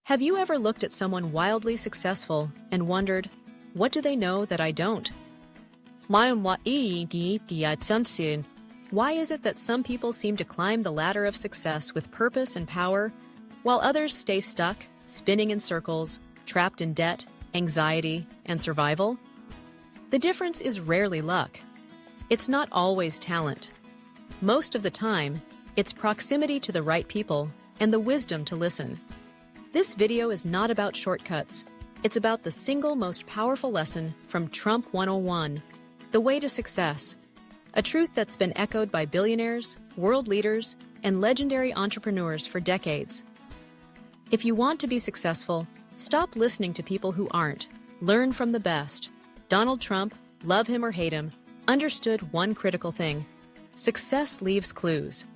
Have you ever looked at someone wildly successful and wondered, what do they know that I don't? Why is it that some people seem to climb the ladder of success with purpose and power, while others stay stuck, spinning in circles, trapped in debt, anxiety, and survival? The difference is rarely luck. It's not always talent. Most of the time, it's proximity to the right people and the wisdom to listen. This video is not about shortcuts. It's about the single most powerful lesson from Trump 101, the way to success, a truth that's been echoed by billionaires, world leaders, and legendary entrepreneurs for decades. If you want to be successful, stop listening to people who aren't. Learn from the best. Donald Trump, love him or hate him, understood one critical thing: success leaves clues.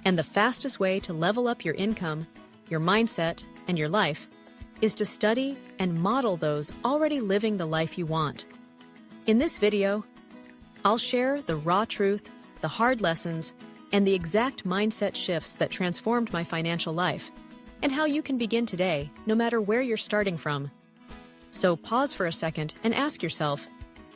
And the fastest way to level up your income, your mindset, and your life is to study and model those already living the life you want. In this video, I'll share the raw truth, the hard lessons, and the exact mindset shifts that transformed my financial life, and how you can begin today, no matter where you're starting from. So pause for a second and ask yourself,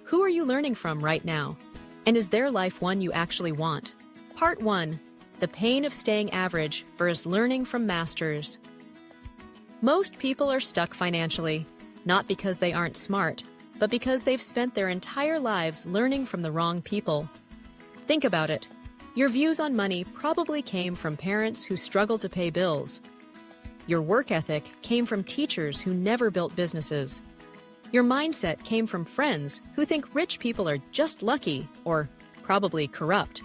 who are you learning from right now? And is their life one you actually want? Part 1. The pain of staying average versus learning from masters. Most people are stuck financially, not because they aren't smart, but because they've spent their entire lives learning from the wrong people. Think about it. Your views on money probably came from parents who struggled to pay bills. Your work ethic came from teachers who never built businesses. Your mindset came from friends who think rich people are just lucky or probably corrupt.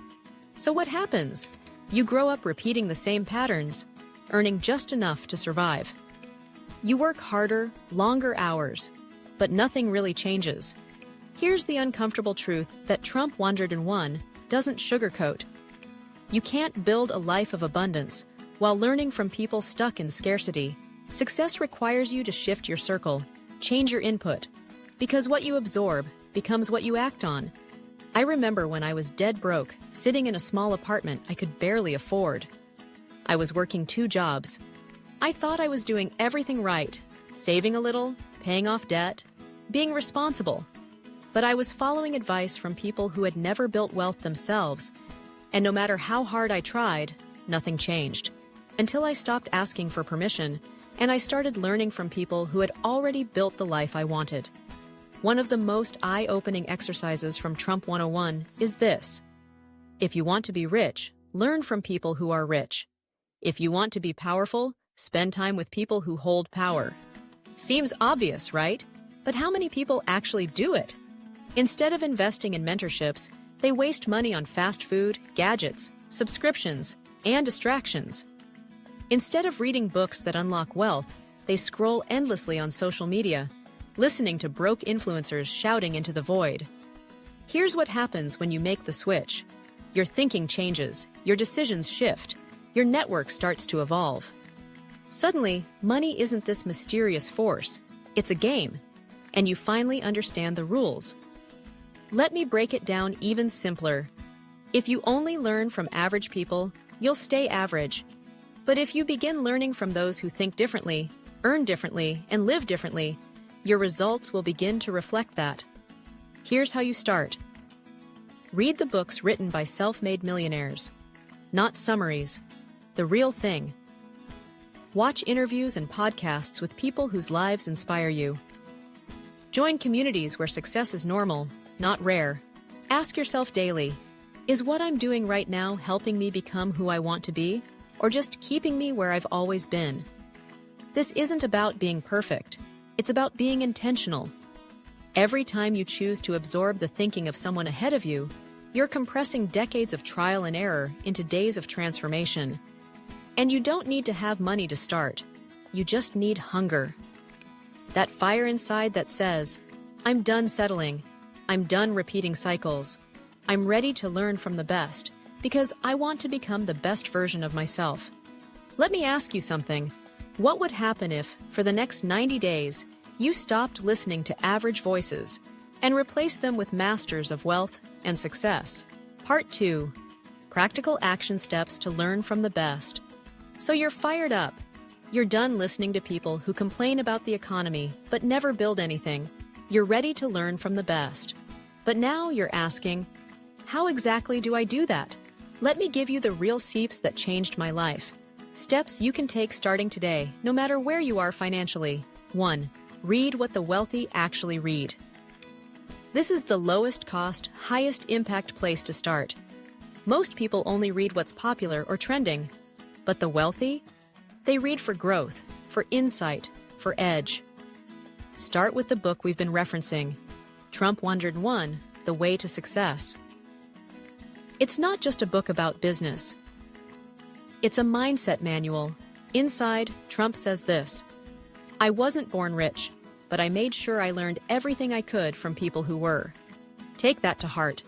So what happens? You grow up repeating the same patterns, earning just enough to survive. You work harder, longer hours, but nothing really changes. Here's the uncomfortable truth that Trump 101 doesn't sugarcoat. You can't build a life of abundance while learning from people stuck in scarcity. Success requires you to shift your circle, change your input, because what you absorb becomes what you act on. I remember when I was dead broke, sitting in a small apartment I could barely afford. I was working 2 jobs. I thought I was doing everything right, saving a little, paying off debt, being responsible. But I was following advice from people who had never built wealth themselves, and no matter how hard I tried, nothing changed. Until I stopped asking for permission, and I started learning from people who had already built the life I wanted. One of the most eye-opening exercises from Trump 101 is this: if you want to be rich, learn from people who are rich. If you want to be powerful, spend time with people who hold power. Seems obvious, right? But how many people actually do it? Instead of investing in mentorships, they waste money on fast food, gadgets, subscriptions, and distractions. Instead of reading books that unlock wealth, they scroll endlessly on social media, listening to broke influencers shouting into the void. Here's what happens when you make the switch. Your thinking changes, your decisions shift, your network starts to evolve. Suddenly, money isn't this mysterious force. It's a game, and you finally understand the rules. Let me break it down even simpler. If you only learn from average people, you'll stay average. But if you begin learning from those who think differently, earn differently, and live differently, your results will begin to reflect that. Here's how you start. Read the books written by self-made millionaires. Not summaries. The real thing. Watch interviews and podcasts with people whose lives inspire you. Join communities where success is normal, not rare. Ask yourself daily, is what I'm doing right now helping me become who I want to be, or just keeping me where I've always been? This isn't about being perfect. It's about being intentional. Every time you choose to absorb the thinking of someone ahead of you, you're compressing decades of trial and error into days of transformation. And you don't need to have money to start. You just need hunger. That fire inside that says, I'm done settling. I'm done repeating cycles. I'm ready to learn from the best because I want to become the best version of myself. Let me ask you something. What would happen if, for the next 90 days, you stopped listening to average voices and replaced them with masters of wealth and success? Part 2. Practical action steps to learn from the best. So you're fired up. You're done listening to people who complain about the economy but never build anything. You're ready to learn from the best. But now you're asking, how exactly do I do that? Let me give you the real steps that changed my life. Steps you can take starting today, no matter where you are financially. 1. Read what the wealthy actually read. This is the lowest cost, highest impact place to start. Most people only read what's popular or trending. But the wealthy? They read for growth, for insight, for edge. Start with the book we've been referencing, Trump 101, The Way to Success. It's not just a book about business. It's a mindset manual. Inside, Trump says this: I wasn't born rich, but I made sure I learned everything I could from people who were. Take that to heart.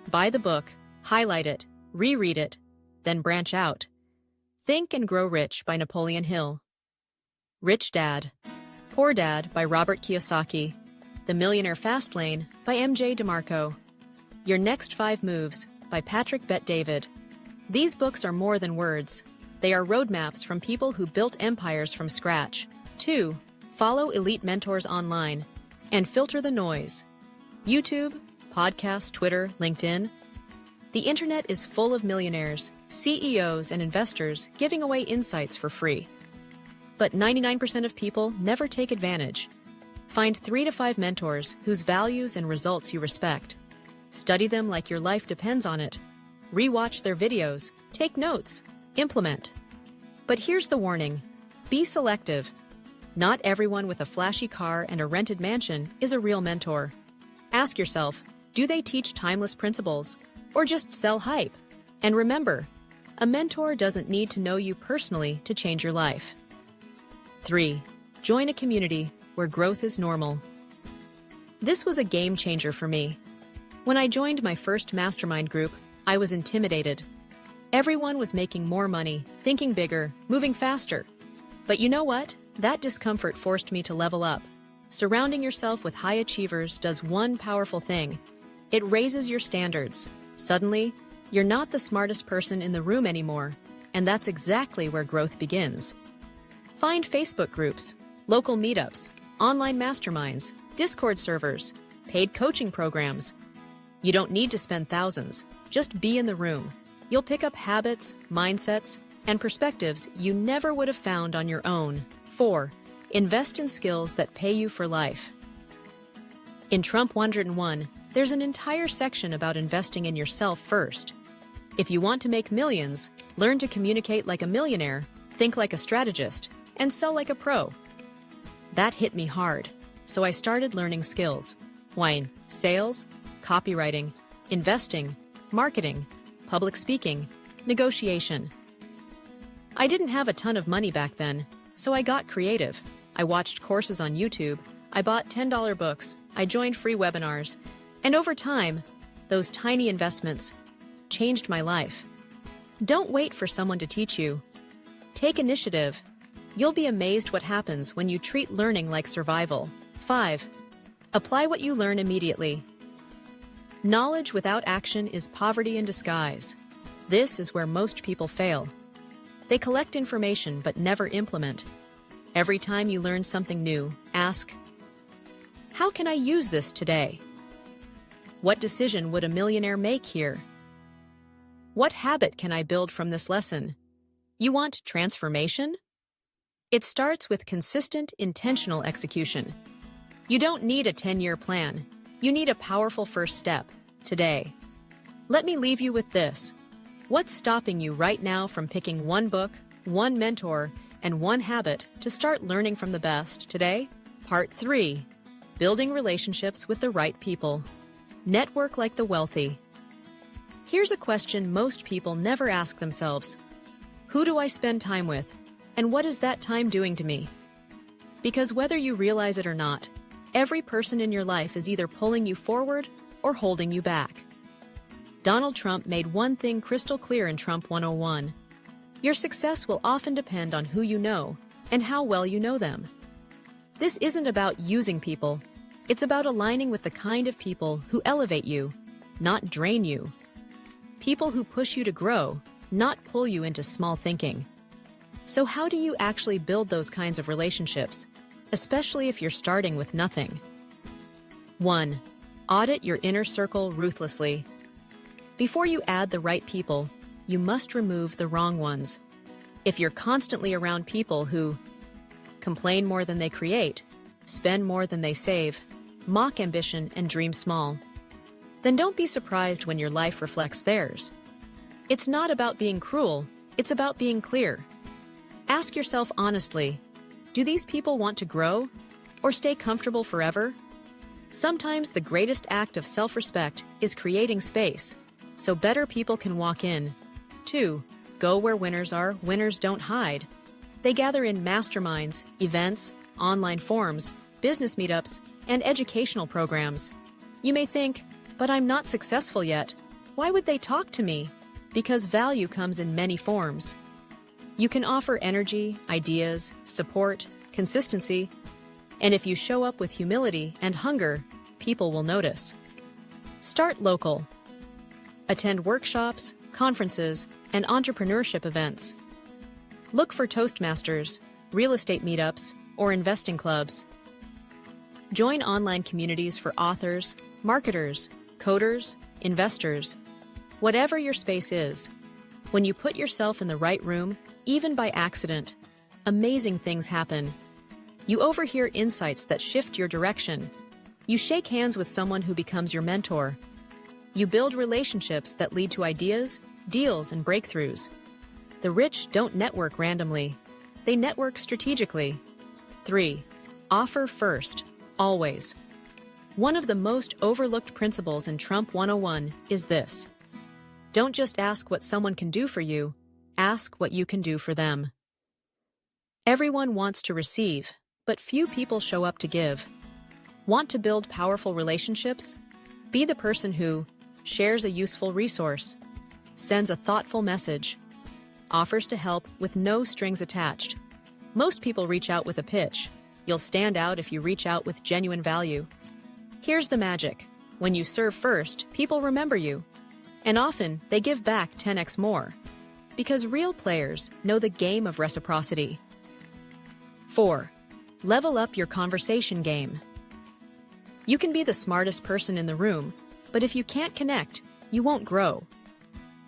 Buy the book, highlight it, reread it, then branch out. Think and Grow Rich by Napoleon Hill. Rich Dad, Poor Dad by Robert Kiyosaki. The Millionaire Fast Lane by M.J. DeMarco. Your Next 5 Moves by Patrick Bet-David. These books are more than words. They are roadmaps from people who built empires from scratch. 2. Follow elite mentors online and filter the noise. YouTube, podcasts, Twitter, LinkedIn. The internet is full of millionaires, CEOs, and investors giving away insights for free. But 99% of people never take advantage. Find 3 to 5 mentors whose values and results you respect. Study them like your life depends on it. Rewatch their videos, take notes, implement. But here's the warning: be selective. Not everyone with a flashy car and a rented mansion is a real mentor. Ask yourself, do they teach timeless principles or just sell hype? And remember, a mentor doesn't need to know you personally to change your life. 3. Join a community where growth is normal. This was a game changer for me. When I joined my first mastermind group, I was intimidated. Everyone was making more money, thinking bigger, moving faster. But you know what? That discomfort forced me to level up. Surrounding yourself with high achievers does one powerful thing. It raises your standards. Suddenly, you're not the smartest person in the room anymore, and that's exactly where growth begins. Find Facebook groups, local meetups, online masterminds, Discord servers, paid coaching programs. You don't need to spend thousands. Just be in the room. You'll pick up habits, mindsets, and perspectives you never would have found on your own. 4. Invest in skills that pay you for life. In Trump 101, there's an entire section about investing in yourself first. If you want to make millions, learn to communicate like a millionaire, think like a strategist, and sell like a pro. That hit me hard, so I started learning skills. Wine, sales, copywriting, investing, marketing, public speaking, negotiation. I didn't have a ton of money back then, so I got creative. I watched courses on YouTube, I bought $10 books, I joined free webinars, and over time, those tiny investments changed my life. Don't wait for someone to teach you. Take initiative. You'll be amazed what happens when you treat learning like survival. 5. Apply what you learn immediately. Knowledge without action is poverty in disguise. This is where most people fail. They collect information but never implement. Every time you learn something new, ask, how can I use this today? What decision would a millionaire make here? What habit can I build from this lesson? You want transformation? It starts with consistent, intentional execution. You don't need a 10-year plan. You need a powerful first step, today. Let me leave you with this. What's stopping you right now from picking one book, one mentor, and one habit to start learning from the best today? Part 3. Building relationships with the right people. Network like the wealthy. Here's a question most people never ask themselves. Who do I spend time with? And what is that time doing to me? Because whether you realize it or not, every person in your life is either pulling you forward or holding you back. Donald Trump made one thing crystal clear in Trump 101. Your success will often depend on who you know and how well you know them. This isn't about using people. It's about aligning with the kind of people who elevate you, not drain you. People who push you to grow, not pull you into small thinking. So how do you actually build those kinds of relationships, especially if you're starting with nothing? 1. Audit your inner circle ruthlessly. Before you add the right people, you must remove the wrong ones. If you're constantly around people who complain more than they create, spend more than they save, mock ambition, and dream small, then don't be surprised when your life reflects theirs. It's not about being cruel, it's about being clear. Ask yourself honestly, do these people want to grow or stay comfortable forever? Sometimes the greatest act of self-respect is creating space, so better people can walk in. 2. Go where winners are, winners don't hide. They gather in masterminds, events, online forums, business meetups, and educational programs. You may think, but I'm not successful yet. Why would they talk to me? Because value comes in many forms. You can offer energy, ideas, support, consistency, and if you show up with humility and hunger, people will notice. Start local. Attend workshops, conferences, and entrepreneurship events. Look for Toastmasters, real estate meetups, or investing clubs. Join online communities for authors, marketers, coders, investors. Whatever your space is, when you put yourself in the right room, even by accident, amazing things happen. You overhear insights that shift your direction. You shake hands with someone who becomes your mentor. You build relationships that lead to ideas, deals, and breakthroughs. The rich don't network randomly. They network strategically. 3. Offer first, always. One of the most overlooked principles in Trump 101 is this: don't just ask what someone can do for you, ask what you can do for them. Everyone wants to receive, but few people show up to give. Want to build powerful relationships? Be the person who shares a useful resource, sends a thoughtful message, offers to help with no strings attached. Most people reach out with a pitch. You'll stand out if you reach out with genuine value. Here's the magic. When you serve first, people remember you. And often, they give back 10x more. Because real players know the game of reciprocity. 4. Level up your conversation game. You can be the smartest person in the room, but if you can't connect, you won't grow.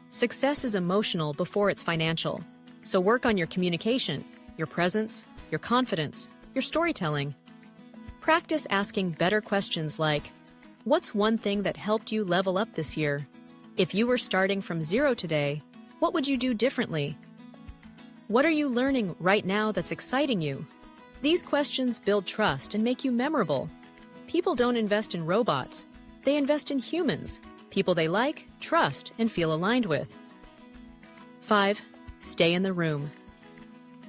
Success is emotional before it's financial, so work on your communication, your presence, your confidence, your storytelling. Practice asking better questions like, what's one thing that helped you level up this year? If you were starting from zero today, what would you do differently? What are you learning right now that's exciting you? These questions build trust and make you memorable. People don't invest in robots. They invest in humans, people they like, trust, and feel aligned with. 5. Stay in the room.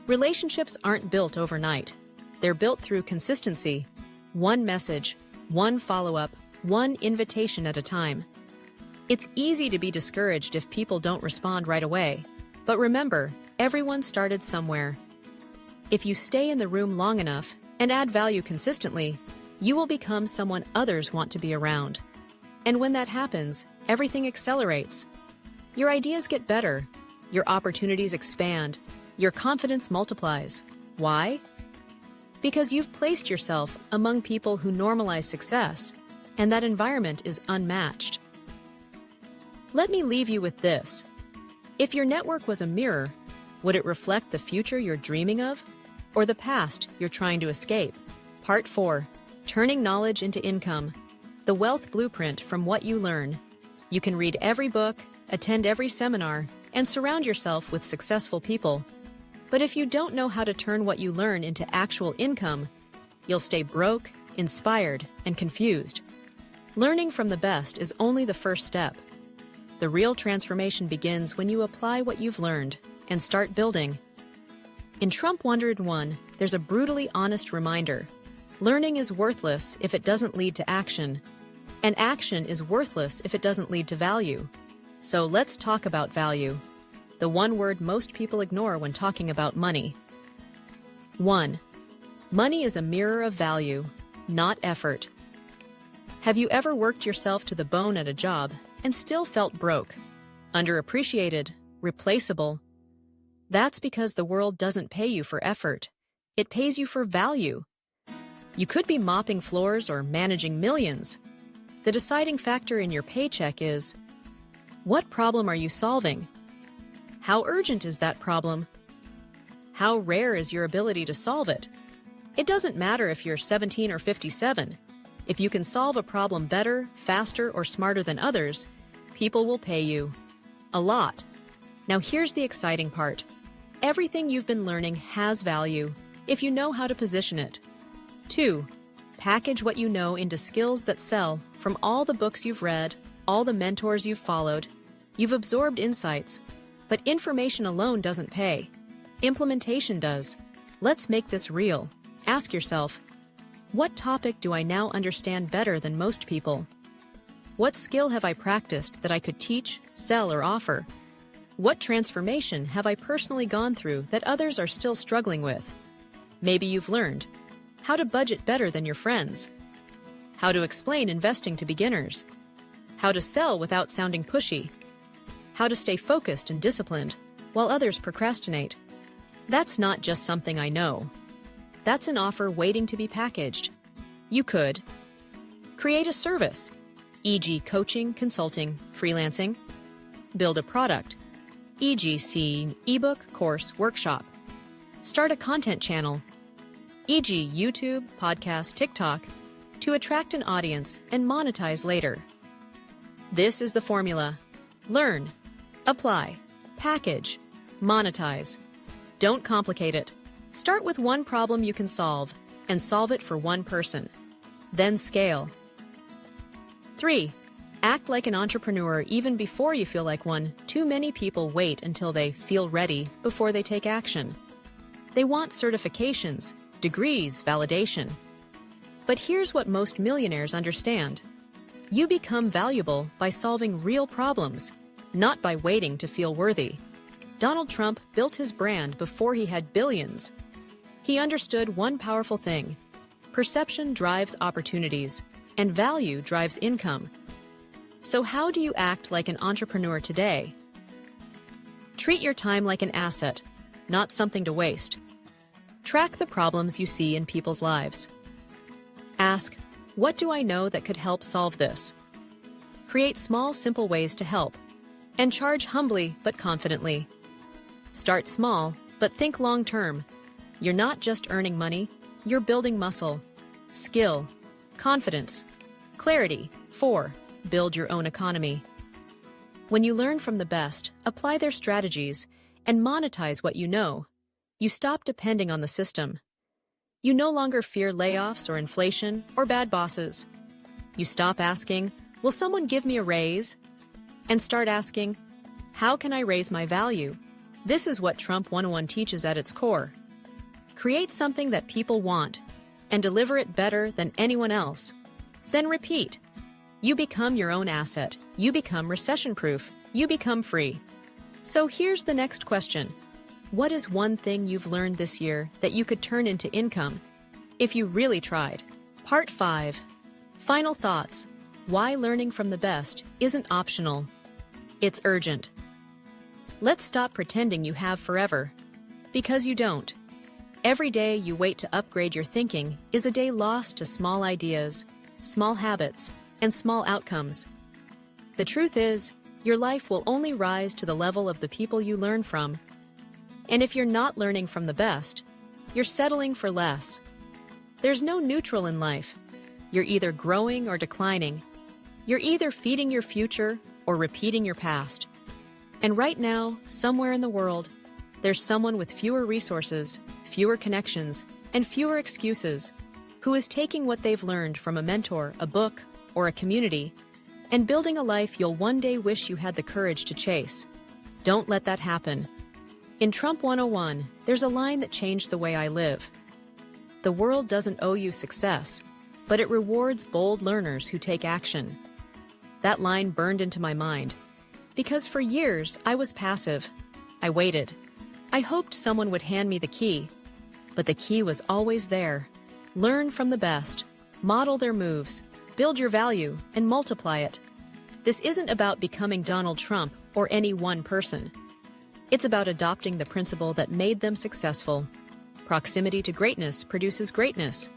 Relationships aren't built overnight. They're built through consistency. One message, one follow-up, one invitation at a time. It's easy to be discouraged if people don't respond right away. But remember, everyone started somewhere. If you stay in the room long enough and add value consistently, you will become someone others want to be around. And when that happens, everything accelerates. Your ideas get better, your opportunities expand, your confidence multiplies. Why? Because you've placed yourself among people who normalize success, and that environment is unmatched. Let me leave you with this. If your network was a mirror, would it reflect the future you're dreaming of, or the past you're trying to escape? Part 4. Turning knowledge into income. The wealth blueprint from what you learn. You can read every book, attend every seminar, and surround yourself with successful people. But if you don't know how to turn what you learn into actual income, you'll stay broke, inspired, and confused. Learning from the best is only the first step. The real transformation begins when you apply what you've learned and start building. In Trump 101, there's a brutally honest reminder. Learning is worthless if it doesn't lead to action, and action is worthless if it doesn't lead to value. So let's talk about value, the one word most people ignore when talking about money. 1. Money is a mirror of value, not effort. Have you ever worked yourself to the bone at a job and still felt broke, underappreciated, replaceable? That's because the world doesn't pay you for effort. It pays you for value. You could be mopping floors or managing millions. The deciding factor in your paycheck is, what problem are you solving? How urgent is that problem? How rare is your ability to solve it? It doesn't matter if you're 17 or 57. If you can solve a problem better, faster, or smarter than others, people will pay you. A lot. Now here's the exciting part. Everything you've been learning has value if you know how to position it. 2. Package what you know into skills that sell from all the books you've read, all the mentors you've followed. You've absorbed insights, but information alone doesn't pay. Implementation does. Let's make this real. Ask yourself, what topic do I now understand better than most people? What skill have I practiced that I could teach, sell, or offer? What transformation have I personally gone through that others are still struggling with? Maybe you've learned how to budget better than your friends, how to explain investing to beginners, how to sell without sounding pushy, how to stay focused and disciplined while others procrastinate. That's not just something I know. That's an offer waiting to be packaged. You could create a service, e.g. coaching, consulting, freelancing. Build a product, e.g. ebook, course, workshop. Start a content channel, e.g. YouTube, podcast, TikTok, to attract an audience and monetize later. This is the formula. Learn, apply, package, monetize. Don't complicate it. Start with one problem you can solve and solve it for one person. Then scale. 3. Act like an entrepreneur even before you feel like one. Too many people wait until they feel ready before they take action. They want certifications, degrees, validation. But here's what most millionaires understand. You become valuable by solving real problems, not by waiting to feel worthy. Donald Trump built his brand before he had billions. He understood one powerful thing. Perception drives opportunities, and value drives income. So how do you act like an entrepreneur today? Treat your time like an asset, not something to waste. Track the problems you see in people's lives. Ask, what do I know that could help solve this? Create small, simple ways to help. And charge humbly but confidently. Start small, but think long-term. You're not just earning money, you're building muscle, skill, confidence, clarity. 4. Build your own economy. When you learn from the best, apply their strategies, and monetize what you know, you stop depending on the system. You no longer fear layoffs or inflation or bad bosses. You stop asking, will someone give me a raise? And start asking, how can I raise my value? This is what Trump 101 teaches at its core. Create something that people want and deliver it better than anyone else. Then repeat. You become your own asset. You become recession-proof. You become free. So here's the next question. What is one thing you've learned this year that you could turn into income if you really tried? Part 5. Final thoughts. Why learning from the best isn't optional. It's urgent. Let's stop pretending you have forever. Because you don't. Every day you wait to upgrade your thinking is a day lost to small ideas, small habits, and small outcomes. The truth is, your life will only rise to the level of the people you learn from. And if you're not learning from the best, you're settling for less. There's no neutral in life. You're either growing or declining. You're either feeding your future or repeating your past. And right now, somewhere in the world, there's someone with fewer resources, fewer connections, and fewer excuses who is taking what they've learned from a mentor, a book, or a community, and building a life you'll one day wish you had the courage to chase. Don't let that happen. In Trump 101, there's a line that changed the way I live. The world doesn't owe you success, but it rewards bold learners who take action. That line burned into my mind, because for years I was passive. I waited. I hoped someone would hand me the key, but the key was always there. Learn from the best, model their moves, build your value, and multiply it. This isn't about becoming Donald Trump or any one person. It's about adopting the principle that made them successful. Proximity to greatness produces greatness.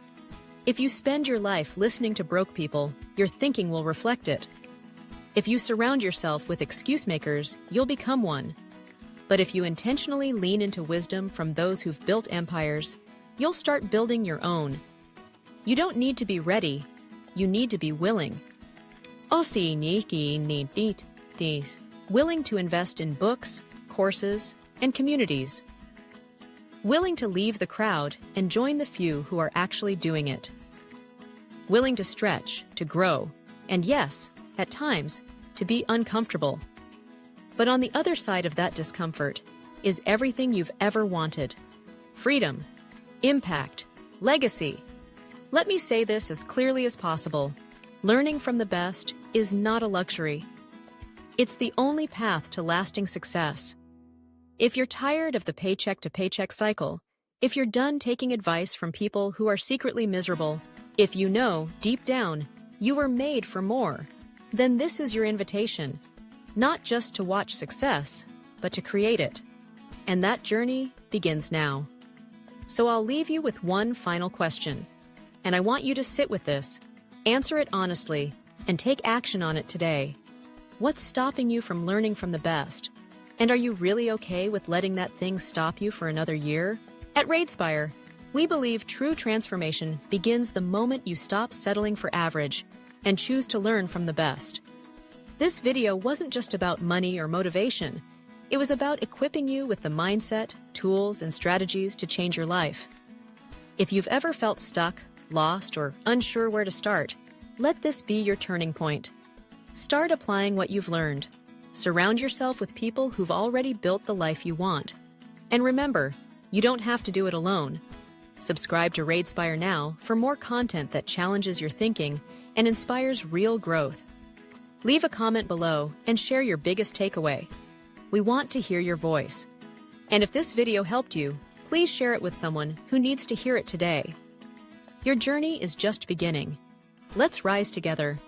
If you spend your life listening to broke people, your thinking will reflect it. If you surround yourself with excuse makers, you'll become one. But if you intentionally lean into wisdom from those who've built empires, you'll start building your own. You don't need to be ready, you need to be willing. Willing to invest in books, courses, and communities. Willing to leave the crowd and join the few who are actually doing it. Willing to stretch, to grow, and yes, at times, to be uncomfortable. But on the other side of that discomfort is everything you've ever wanted. Freedom, impact, legacy. Let me say this as clearly as possible. Learning from the best is not a luxury. It's the only path to lasting success. If you're tired of the paycheck-to-paycheck cycle, if you're done taking advice from people who are secretly miserable, if you know, deep down, you were made for more, then this is your invitation. Not just to watch success, but to create it. And that journey begins now. So I'll leave you with one final question. And I want you to sit with this, answer it honestly, and take action on it today. What's stopping you from learning from the best? And are you really okay with letting that thing stop you for another year? At RaidSpire, we believe true transformation begins the moment you stop settling for average and choose to learn from the best. This video wasn't just about money or motivation. It was about equipping you with the mindset, tools, and strategies to change your life. If you've ever felt stuck, lost, or unsure where to start, let this be your turning point. Start applying what you've learned. Surround yourself with people who've already built the life you want. And remember, you don't have to do it alone. Subscribe to RaidSpire now for more content that challenges your thinking and inspires real growth. Leave a comment below and share your biggest takeaway. We want to hear your voice. And if this video helped you, please share it with someone who needs to hear it today. Your journey is just beginning. Let's rise together